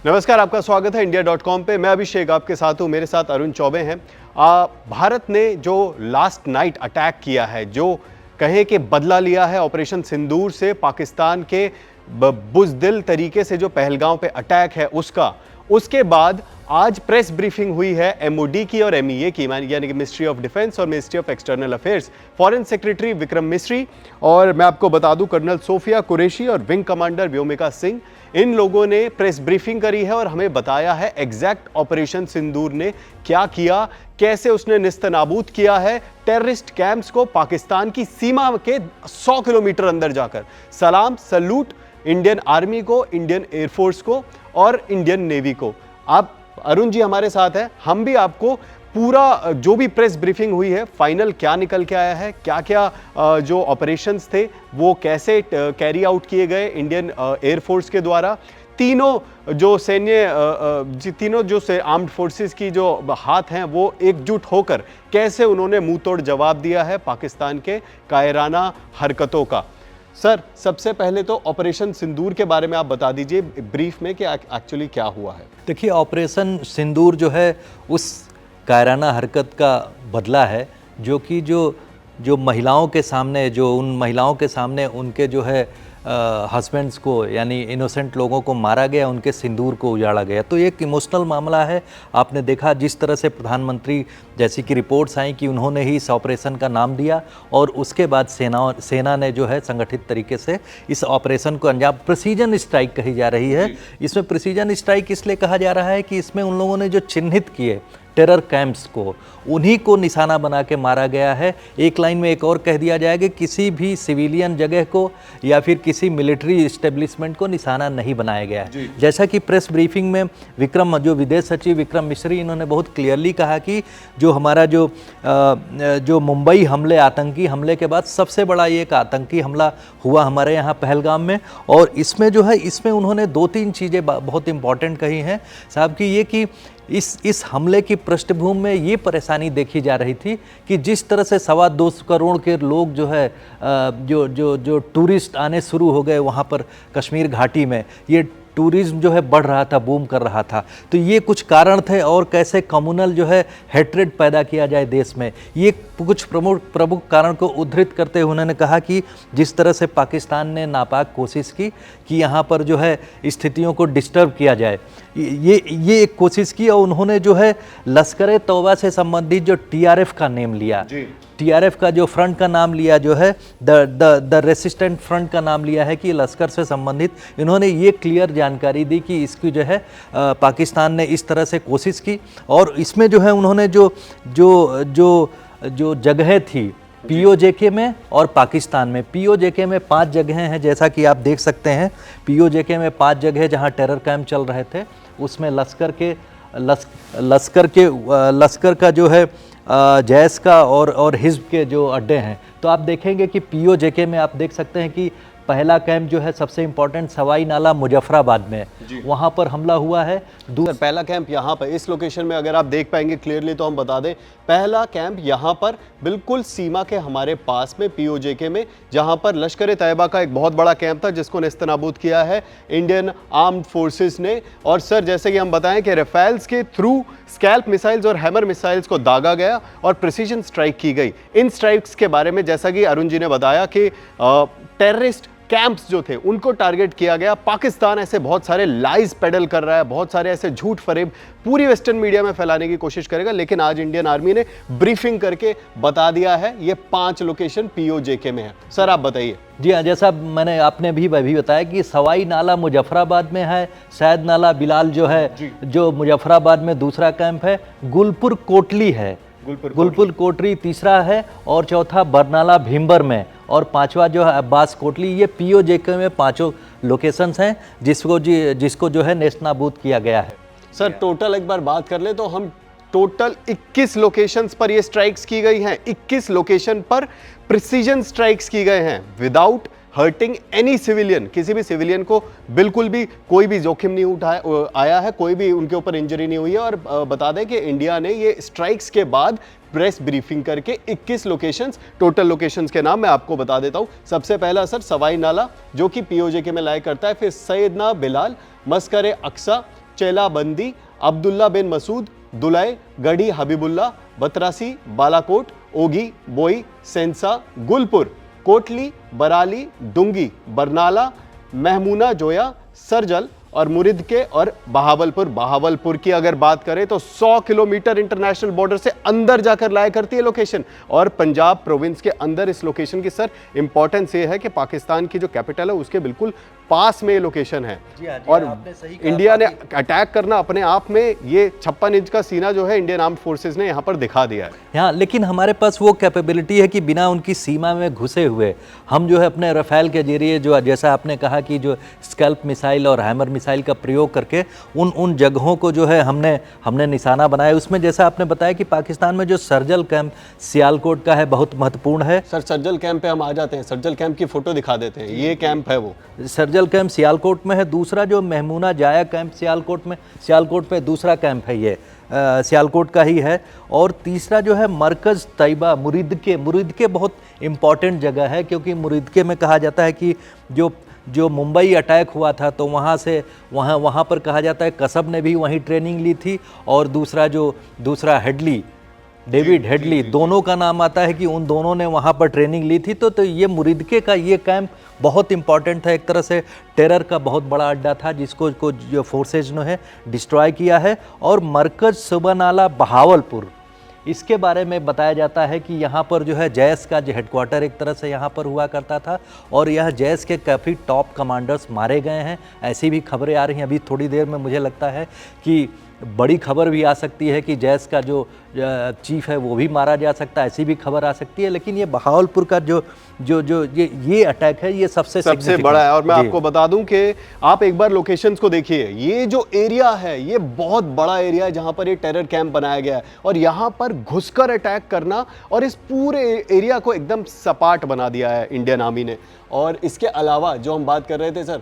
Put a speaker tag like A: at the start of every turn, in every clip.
A: नमस्कार, आपका स्वागत है इंडिया.com पे। मैं अभिषेक आपके साथ हूँ, मेरे साथ अरुण चौबे हैं। भारत ने जो लास्ट नाइट अटैक किया है, जो कहें कि बदला लिया है ऑपरेशन सिंदूर से, पाकिस्तान के बुज़दिल तरीके से जो पहलगाम पे अटैक है उसके बाद आज प्रेस ब्रीफिंग हुई है एमओडी की और एमईए की, यानी कि मिनिस्ट्री ऑफ डिफेंस और ministry of external affairs. Foreign secretary Vikram Misri और मैं आपको बता दूं कर्नल सोफिया कुरैशी और विंग कमांडर व्योमिका सिंह, इन लोगों ने प्रेस ब्रीफिंग करी है और हमें बताया है एग्जैक्ट ऑपरेशन सिंदूर ने क्या किया, कैसे उसने निस्तनाबूद किया है टेररिस्ट कैंप्स को पाकिस्तान की सीमा के 100 किलोमीटर अंदर जाकर। सलाम सल्यूट इंडियन आर्मी को, इंडियन एयरफोर्स को और इंडियन नेवी को। आप अरुण जी हमारे साथ हैं, हम भी आपको पूरा जो भी प्रेस ब्रीफिंग हुई है, फाइनल क्या निकल के आया है, क्या क्या जो ऑपरेशंस थे वो कैसे कैरी आउट किए गए इंडियन एयरफोर्स के द्वारा, तीनों जो आर्म्ड फोर्सेस की जो हाथ हैं वो एकजुट होकर कैसे उन्होंने मुंह तोड़ जवाब दिया है पाकिस्तान के कायराना हरकतों का। सर, सबसे पहले तो ऑपरेशन सिंदूर के बारे में आप बता दीजिए ब्रीफ में कि एक्चुअली क्या हुआ है।
B: देखिए, ऑपरेशन सिंदूर जो है उस कायराना हरकत का बदला है जो महिलाओं के सामने, जो उन महिलाओं के सामने उनके जो है हस्बैंड्स को, यानी इनोसेंट लोगों को मारा गया, उनके सिंदूर को उजाड़ा गया। तो एक इमोशनल मामला है। आपने देखा जिस तरह से प्रधानमंत्री जैसी कि रिपोर्ट्स आई कि उन्होंने ही इस ऑपरेशन का नाम दिया और उसके बाद सेना ने जो है संगठित तरीके से इस ऑपरेशन को अंजाम, प्रिसीजन स्ट्राइक कही जा रही है। इसमें प्रिसीजन स्ट्राइक इसलिए कहा जा रहा है कि इसमें उन लोगों ने जो चिन्हित किए टेरर कैंप्स को, उन्हीं को निशाना बना के मारा गया है। एक लाइन में एक और कह दिया जाएगा, किसी भी सिविलियन जगह को या फिर किसी मिलिट्री इस्टेब्लिशमेंट को निशाना नहीं बनाया गया है। जैसा कि प्रेस ब्रीफिंग में जो विदेश सचिव विक्रम मिस्री, इन्होंने बहुत क्लियरली कहा कि जो हमारा जो मुंबई हमले, आतंकी हमले के बाद सबसे बड़ा ये एक आतंकी हमला हुआ हमारे यहाँ पहलगाम में। और इसमें जो है, इसमें उन्होंने 2-3 चीज़ें बहुत इंपॉर्टेंट कही हैं साहब की, ये कि इस हमले की पृष्ठभूमि में ये परेशानी देखी जा रही थी कि जिस तरह से 2.25 करोड़ के लोग जो है जो टूरिस्ट आने शुरू हो गए वहाँ पर कश्मीर घाटी में, ये टूरिज्म जो है बढ़ रहा था, बूम कर रहा था। तो ये कुछ कारण थे और कैसे कम्युनल जो है हेट्रेड पैदा किया जाए देश में, ये कुछ प्रमुख कारण को उद्धृत करते हुए उन्होंने कहा कि जिस तरह से पाकिस्तान ने नापाक कोशिश की कि यहाँ पर जो है स्थितियों को डिस्टर्ब किया जाए, ये एक कोशिश की। और उन्होंने जो है लश्कर ए तौबा से संबंधित जो टीआरएफ का नेम लिया, टीआरएफ का जो फ्रंट का नाम लिया, जो है द रेसिस्टेंट फ्रंट का नाम लिया है कि लश्कर से संबंधित, इन्होंने ये क्लियर जानकारी दी कि इसकी जो है पाकिस्तान ने इस तरह से कोशिश की। और इसमें जो है उन्होंने जो जगहें थी पीओजेके में और पाकिस्तान में, पीओजेके में 5 जगहें हैं, जैसा कि आप देख सकते हैं। पीओजेके में 5 जगह जहां टेरर कैंप चल रहे थे, उसमें लश्कर का जो है जैश का और हिज़्ब के जो अड्डे हैं। तो आप देखेंगे कि पीओजेके में आप देख सकते हैं कि पहला कैंप जो है सबसे इंपॉर्टेंट सवाई नाला मुजफ्फराबाद में, वहाँ पर हमला हुआ है।
A: पहला कैंप यहाँ पर इस लोकेशन में अगर आप देख पाएंगे क्लियरली तो हम बता दें, पहला कैंप यहाँ पर बिल्कुल सीमा के हमारे पास में पीओजेके में, जहाँ पर लश्कर ए तैयबा का एक बहुत बड़ा कैंप था जिसको नेस्तनाबूद किया है इंडियन आर्म्ड फोर्सेस ने। और सर, जैसे कि हम बताएं कि राफेल्स के थ्रू स्कैल्प मिसाइल्स और हैमर मिसाइल्स को दागा गया और प्रिसीजन स्ट्राइक की गई। इन स्ट्राइक्स के बारे में जैसा कि अरुण जी ने बताया कि टेररिस्ट कैंप्स जो थे उनको टारगेट किया गया। पाकिस्तान ऐसे बहुत सारे लाइज पेडल कर रहा है, बहुत सारे ऐसे झूठ फरेब पूरी वेस्टर्न मीडिया में फैलाने की कोशिश करेगा, लेकिन आज इंडियन आर्मी ने ब्रीफिंग करके बता दिया है ये 5 लोकेशन पीओजेके में है। सर, आप बताइए।
B: जी हाँ, जैसा आपने भी बताया कि सवाई नाला मुजफ्फराबाद में है, सैद नाला बिलाल जो है जो मुजफ्फराबाद में दूसरा कैंप है, गुलपुर कोटली है, गुलपुर कोटली तीसरा है, और चौथा बरनाला भीमबर में, और 5वां जो है अब्बास कोटली। ये पीओजेके में 5 लोकेशंस हैं जिसको जो है नेस्तनाबूद किया गया है।
A: सर, टोटल एक बार बात कर ले तो हम टोटल 21 लोकेशंस पर ये स्ट्राइक्स की गई हैं। 21 लोकेशन पर प्रिसीजन स्ट्राइक्स की गए हैं विदाउट हर्टिंग एनी सिविलियन। किसी भी सिविलियन को बिल्कुल भी कोई भी जोखिम नहीं आया है, कोई भी उनके ऊपर इंजरी नहीं हुई है। और बता दें कि इंडिया ने ये स्ट्राइक्स के बाद प्रेस ब्रीफिंग करके 21 लोकेशंस, टोटल लोकेशंस के नाम मैं आपको बता देता हूं। सबसे पहला सर सवाई नाला जो कि पीओजेके में लाया करता है, फिर सैयदना बिलाल, मस्कर-ए-अक्सा, चेलाबंदी, अब्दुल्ला बिन मसूद, दुलई, गढ़ी हबीबुल्ला, बतरासी, बालाकोट, ओगी, बोई, सेंसा, गुलपुर, कोटली, बराली, डुंगी, बरनाला, महमूना जोया, सरजल और मुरिदके और बहावलपुर की अगर बात करें तो 100 किलोमीटर इंटरनेशनल बॉर्डर से अंदर जाकर लाया करती है लोकेशन। और पंजाब प्रोविंस के अंदर इस लोकेशन की सर इंपॉर्टेंस ये है कि पाकिस्तान की जो कैपिटल है उसके बिल्कुल पास में ये लोकेशन है। और इंडिया ने अटैक करना अपने आप में, ये 56 इंच का सीना जो है इंडियन आर्म्ड फोर्सेस ने यहाँ पर दिखा दिया है।
B: हाँ, लेकिन हमारे पास वो कैपेबिलिटी है कि बिना उनकी सीमा में घुसे हुए हम जो है अपने रफेल के जरिए, जो जैसा आपने कहा कि जो स्कैल्प मिसाइल और हैमर मिसाइल का प्रयोग करके उन जगहों को जो है हमने निशाना बनाया। उसमें जैसा आपने बताया कि पाकिस्तान में जो सर्जल कैंप सियालकोट का है बहुत महत्वपूर्ण है।
A: सर सर्जल कैंप पे हम आ जाते हैं, सर्जल कैंप की फोटो दिखा देते हैं, ये कैंप है वो
B: सर्जल कैंप सियालकोट में है। दूसरा जो महमूना जाया कैंप सियालकोट पे दूसरा कैंप है, ये सियालकोट का ही है। और तीसरा जो है मरकज़ तैयबा मुरिदके बहुत इम्पॉर्टेंट जगह है, क्योंकि मुरिदके में कहा जाता है कि जो मुंबई अटैक हुआ था तो वहाँ पर कहा जाता है कसब ने भी वहीं ट्रेनिंग ली थी। और दूसरा हेडली, डेविड हेडली, दोनों का नाम आता है कि उन दोनों ने वहाँ पर ट्रेनिंग ली थी। तो ये मुरिदके का ये कैंप बहुत इंपॉर्टेंट था, एक तरह से टेरर का बहुत बड़ा अड्डा था जिसको जो फोर्सेज ने डिस्ट्रॉय किया है। और मरकज़ सुबहानाला बहावलपुर, इसके बारे में बताया जाता है कि यहाँ पर जो है जैश का जो हेडक्वार्टर एक तरह से यहाँ पर हुआ करता था और यह जैश के काफ़ी टॉप कमांडर्स मारे गए हैं, ऐसी भी खबरें आ रही हैं। अभी थोड़ी देर में मुझे लगता है कि बड़ी खबर भी आ सकती है कि जैश का जो चीफ है वो भी मारा जा सकता है, ऐसी भी खबर आ सकती है। लेकिन ये बहावलपुर का जो ये अटैक है ये सबसे
A: बड़ा है। और मैं आपको बता दूं कि आप एक बार लोकेशंस को देखिए, ये जो एरिया है ये बहुत बड़ा एरिया है जहां पर ये टेरर कैंप बनाया गया है और यहां पर घुसकर अटैक करना और इस पूरे एरिया को एकदम सपाट बना दिया है इंडियन आर्मी ने। और इसके अलावा जो हम बात कर रहे थे सर,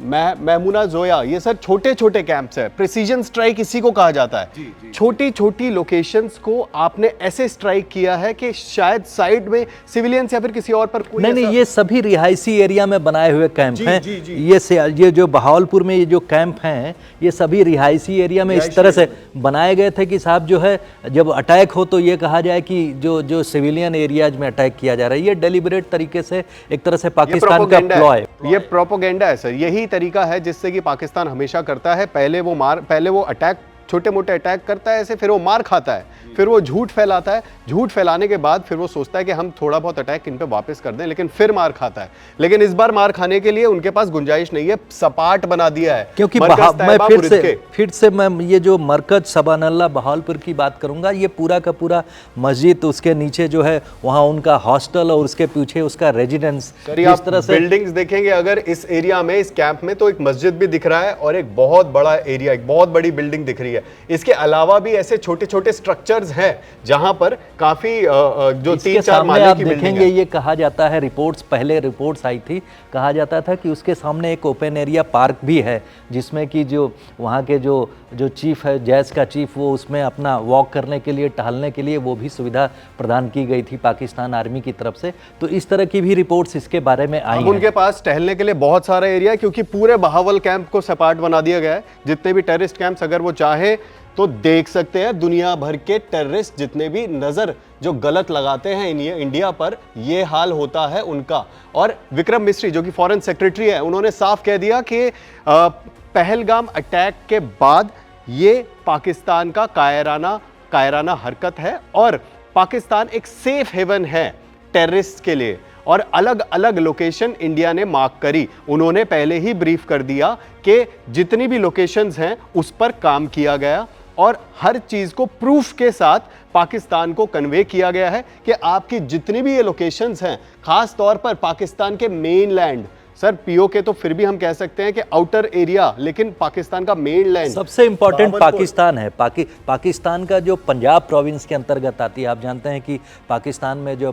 A: महमूना जोया, ये सर छोटे छोटे कैंप्स है, प्रिसीजन स्ट्राइक इसी को कहा जाता है। छोटी छोटी लोकेशंस को आपने ऐसे स्ट्राइक किया है कि शायद साइड में सिविलियंस या फिर किसी और पर कोई
B: नहीं, ये सभी रिहायशी एरिया में बनाए हुए कैंप हैं। ये जो बहावलपुर में ये जो कैंप हैं ये सभी रिहायशी एरिया में इस तरह से बनाए गए थे कि साहब जो है जब अटैक हो तो ये कहा जाए कि जो सिविलियन एरियाज में अटैक किया जा रहा है, ये डेलिबरेट तरीके से एक तरह से पाकिस्तान का प्लॉय,
A: ये प्रोपोगेंडा है सर। यही तरीका है जिससे कि पाकिस्तान हमेशा करता है, पहले वो अटैक, छोटे मोटे अटैक करता है ऐसे, फिर वो मार खाता है, फिर वो झूठ फैलाता है, झूठ फैलाने के बाद फिर वो सोचता है कि हम थोड़ा बहुत अटैक इन पे वापस कर दें, लेकिन फिर मार खाता है। लेकिन इस बार मार खाने के लिए उनके पास गुंजाइश नहीं है, सपाट बना दिया है।
B: क्योंकि मैं फिर से मैं ये जो मरकज सुबहानल्लाह बहावलपुर की बात करूंगा, ये पूरा का पूरा मस्जिद, उसके नीचे जो है वहाँ उनका हॉस्टल और उसके पीछे उसका रेजिडेंस,
A: इस तरह से बिल्डिंग्स देखेंगे अगर इस एरिया में, इस कैंप में, तो एक मस्जिद भी दिख रहा है और एक बहुत बड़ा एरिया, एक बहुत बड़ी बिल्डिंग दिख रही है। इसके अलावा भी ऐसे छोटे छोटे स्ट्रक्चर्स हैं जहां पर काफी जो 3-4 माले की बिल्डिंग है।
B: ये कहा जाता है, पहले रिपोर्ट्स आई थी, कहा जाता था कि उसके सामने एक ओपन एरिया पार्क भी है जिसमें कि जो वहाँ के जो चीफ है, जैश का चीफ, वो उसमें अपना वॉक करने के लिए, टहलने के लिए वो भी सुविधा प्रदान की गई थी पाकिस्तान आर्मी की तरफ से। तो इस तरह की भी रिपोर्ट्स इसके बारे में आई हैं।
A: उनके पास टहलने के लिए बहुत सारा एरिया है क्योंकि पूरे बहावल कैंप को सपाट बना दिया गया है। जितने भी टेररिस्ट कैंप्स अगर वो चाहे तो देख सकते हैं, दुनिया भर के टेररिस्ट जितने भी नजर जो गलत लगाते हैं इंडिया पर, ये हाल होता है उनका। और विक्रम मिस्री जो कि फॉरेन सेक्रेटरी है, उन्होंने साफ कह दिया कि पहलगाम अटैक के बाद ये पाकिस्तान का कायराना हरकत है और पाकिस्तान एक सेफ हेवन है टेररिस्ट के लिए। और अलग अलग लोकेशन इंडिया ने मार्क करी, उन्होंने पहले ही ब्रीफ कर दिया कि जितनी भी लोकेशंस हैं उस पर काम किया गया और हर चीज को प्रूफ के साथ पाकिस्तान को कन्वे किया गया है कि आपकी जितनी भी ये लोकेशंस हैं, खास तौर पर पाकिस्तान के मेनलैंड, सर पीओके तो फिर भी हम कह सकते हैं कि आउटर एरिया, लेकिन पाकिस्तान का मेन लैंड
B: सबसे इंपॉर्टेंट पाकिस्तान है। पाकिस्तान का जो पंजाब प्रोविंस के अंतर्गत आती है, आप जानते हैं कि पाकिस्तान में जो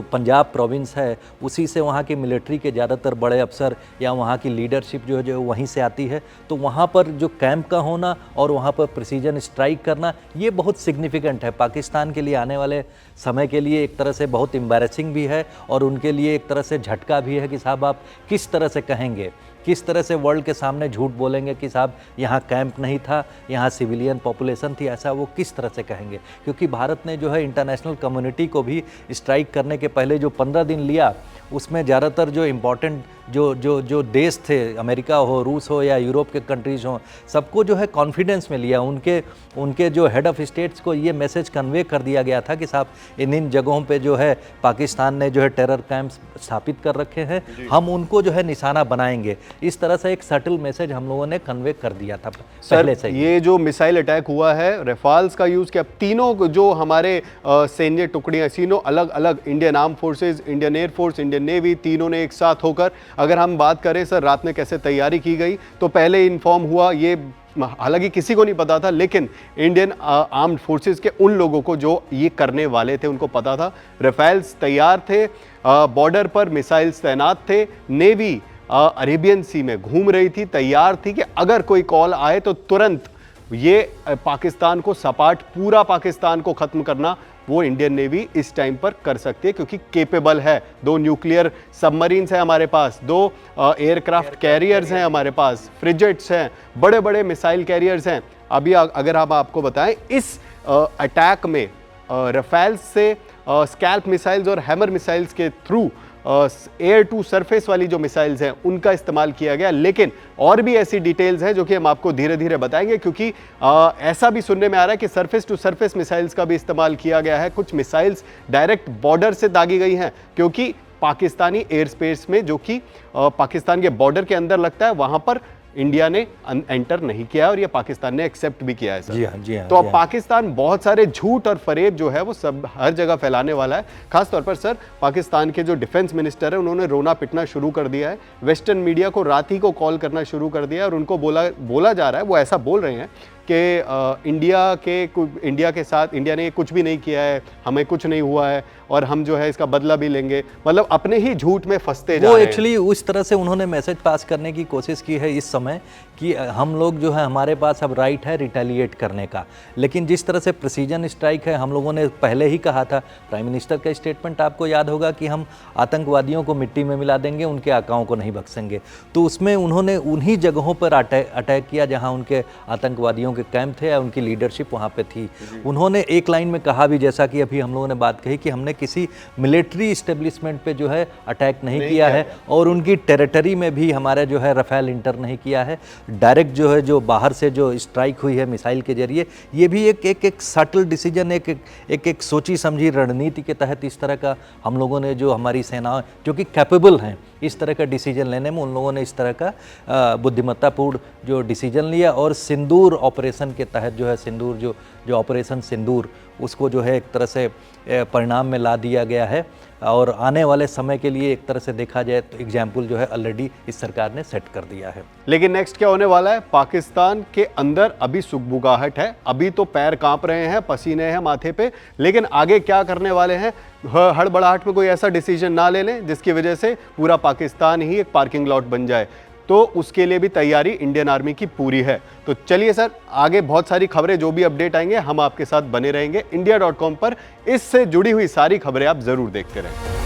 B: पंजाब प्रोविंस है उसी से वहाँ की मिलिट्री के ज़्यादातर बड़े अफसर या वहाँ की लीडरशिप जो वहीं से आती है। तो वहाँ पर जो कैंप का होना और वहाँ पर प्रिसीजन स्ट्राइक करना, ये बहुत सिग्निफिकेंट है पाकिस्तान के लिए, आने वाले समय के लिए एक तरह से बहुत एम्बैरेसिंग भी है और उनके लिए एक तरह से झटका भी है कि साहब आप किस तरह से कहेंगे किस तरह से वर्ल्ड के सामने झूठ बोलेंगे कि साहब यहाँ कैंप नहीं था, यहाँ सिविलियन पॉपुलेशन थी, ऐसा वो किस तरह से कहेंगे। क्योंकि भारत ने जो है इंटरनेशनल कम्युनिटी को भी स्ट्राइक करने के पहले जो 15 दिन लिया, उसमें ज़्यादातर जो इम्पोर्टेंट जो देश थे, अमेरिका हो, रूस हो या यूरोप के कंट्रीज़ हों, सबको जो है कॉन्फिडेंस में लिया। उनके जो हेड ऑफ स्टेट्स को ये मैसेज कन्वे कर दिया गया था कि साहब इन जगहों पे जो है पाकिस्तान ने जो है टेरर कैंप्स स्थापित कर रखे हैं, हम उनको जो है निशाना बनाएंगे। इस तरह से एक सटल मैसेज हम लोगों ने कन्वे कर दिया था पहले से।
A: ये जो मिसाइल अटैक हुआ है, रेफाल्स का यूज़ किया, तीनों जो हमारे सैन्य टुकड़ियाँ, तीनों अलग अलग, Indian arm forces, Indian air force, Indian navy, तीनों ने एक साथ होकर, अगर हम बात करें सर रात में कैसे तैयारी की गई, तो पहले इन्फॉर्म हुआ, ये हालांकि किसी को नहीं पता था, लेकिन इंडियन आर्म्ड फोर्सेस के उन लोगों को जो ये करने वाले थे उनको पता था। रेफेल्स तैयार थे, बॉर्डर पर मिसाइल्स तैनात थे, नेवी अरेबियन सी में घूम रही थी, तैयार थी कि अगर कोई कॉल आए तो तुरंत ये पाकिस्तान को सपाट, पूरा पाकिस्तान को खत्म करना वो इंडियन नेवी इस टाइम पर कर सकती है, क्योंकि केपेबल है। 2 न्यूक्लियर सबमरीन्स हैं हमारे पास, 2 एयरक्राफ्ट कैरियर्स हैं हमारे पास, फ्रिगेट्स हैं, बड़े बड़े मिसाइल कैरियर्स हैं। अभी अगर हम आपको बताएं, इस अटैक में राफेल से स्कैल्प मिसाइल्स और हैमर मिसाइल्स के थ्रू एयर टू सरफेस वाली जो मिसाइल्स हैं उनका इस्तेमाल किया गया। लेकिन और भी ऐसी डिटेल्स हैं जो कि हम आपको धीरे धीरे बताएंगे, क्योंकि ऐसा भी सुनने में आ रहा है कि सरफेस टू सरफेस मिसाइल्स का भी इस्तेमाल किया गया है। कुछ मिसाइल्स डायरेक्ट बॉर्डर से दागी गई हैं, क्योंकि पाकिस्तानी एयर स्पेस में, जो कि पाकिस्तान के बॉर्डर के अंदर लगता है, वहां पर इंडिया ने एंटर नहीं किया और ये पाकिस्तान ने एक्सेप्ट भी किया है सर।
B: जी हाँ,
A: तो अब पाकिस्तान बहुत सारे झूठ और फरेब जो है वो सब हर जगह फैलाने वाला है। खासतौर पर सर पाकिस्तान के जो डिफेंस मिनिस्टर है उन्होंने रोना पिटना शुरू कर दिया है, वेस्टर्न मीडिया को रात ही को कॉल करना शुरू कर दिया है और उनको बोला जा रहा है, वो ऐसा बोल रहे हैं कि इंडिया के साथ इंडिया ने कुछ भी नहीं किया है, हमें कुछ नहीं हुआ है और हम जो है इसका बदला भी लेंगे। मतलब अपने ही झूठ में फंसते जा रहे हैं।
B: वो एक्चुअली उस तरह से उन्होंने मैसेज पास करने की कोशिश की है इस समय कि हम लोग जो है, हमारे पास अब राइट है रिटेलिएट करने का। लेकिन जिस तरह से प्रिसीजन स्ट्राइक है, हम लोगों ने पहले ही कहा था, प्राइम मिनिस्टर का स्टेटमेंट आपको याद होगा कि हम आतंकवादियों को मिट्टी में मिला देंगे, उनके आकाओं को नहीं बख्शेंगे। तो उसमें उन्होंने उन्हीं जगहों पर अटैक किया जहाँ उनके आतंकवादियों के कैंप थे या उनकी लीडरशिप वहाँ पे थी। उन्होंने एक लाइन में कहा भी, जैसा कि अभी हम लोगों ने बात कही, कि हमने किसी मिलिट्री इस्टेब्लिशमेंट पे जो है अटैक नहीं किया है और उनकी टेरिटरी में भी हमारे जो है राफेल इंटर नहीं किया है। डायरेक्ट जो है, जो बाहर से जो स्ट्राइक हुई है मिसाइल के जरिए, ये भी एक सटल डिसीजन, एक सोची समझी रणनीति के तहत इस तरह का हम लोगों ने, जो हमारी सेना जो कि कैपेबल हैं इस तरह का डिसीजन लेने में, उन लोगों ने इस तरह का बुद्धिमत्तापूर्ण जो डिसीजन लिया। और सिंदूर ऑपरेशन के तहत जो है, सिंदूर जो ऑपरेशन सिंदूर, उसको जो है एक तरह से परिणाम में ला दिया गया है। और आने वाले समय के लिए एक तरह से देखा जाए तो एग्जाम्पल जो है ऑलरेडी इस सरकार ने सेट कर दिया है।
A: लेकिन नेक्स्ट क्या होने वाला है? पाकिस्तान के अंदर अभी सुगबुगाहट है, अभी तो पैर कांप रहे हैं, पसीने हैं माथे पे, लेकिन आगे क्या करने वाले हैं? हड़बड़ाहट में कोई ऐसा डिसीजन ना ले लें जिसकी वजह से पूरा पाकिस्तान ही एक पार्किंग लॉट बन जाए। तो उसके लिए भी तैयारी इंडियन आर्मी की पूरी है। तो चलिए सर, आगे बहुत सारी खबरें, जो भी अपडेट आएंगे हम आपके साथ बने रहेंगे। India.com पर इससे जुड़ी हुई सारी खबरें आप जरूर देखते रहें।